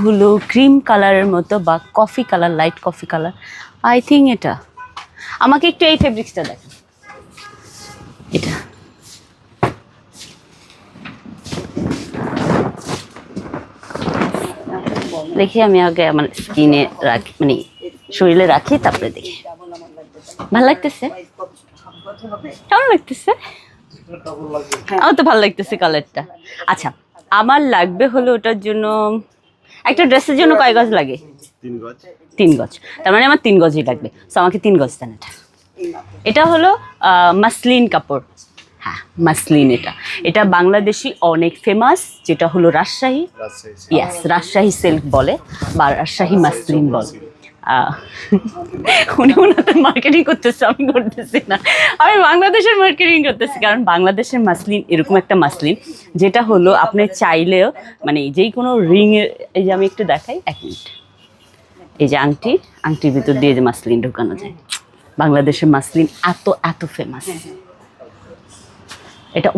হলো ক্রিম কালারের মতো বা coffee colour, light coffee colour. I think এটা। আমাকে একটু এই ফেব্রিক্সটা দেখেন, এটা দেখি, আমি আগে আমার স্কিনে রাখি, মানে শরীরে রাখি, তারপরে দেখি। ভালো লাগতেছে? কেমন লাগতেছে? আমার তো ভালো লাগতেছে কালারটা। আচ্ছা, আমার লাগবে হলো ওটার জন্য, একটা ড্রেসের জন্য কয় গজ লাগে? 3 গজ। 3 গজ। তার মানে আমার 3 গজই লাগবে। সো আমাকে 3 গজ দেন। এটা হলো মাসলিন কাপড়। হ্যাঁ, মাসলিন। এটা বাংলাদেশি অনেক ফেমাস, যেটা হলো রাজশাহী। ইয়েস, রাজশাহী সিল্ক বলে বা রাজশাহী মাসলিন বলে। উনি ওনাদের মার্কেটিং করতেছে, আমি করতেছি না। আমি বাংলাদেশের মার্কেটিং করতেছি, কারণ বাংলাদেশের মাসলিন এরকম একটা মাসলিন যেটা হলো আপনি চাইলেও, মানে যেই কোনো রিংয়ের, এই যে আমি একটু দেখাই, 1 মিনিট। এই যে আংটির ভিতর দিয়ে যে মাসলিন ঢোকানো যায়। বাংলাদেশের মাসলিন এত ফেমাস। এটা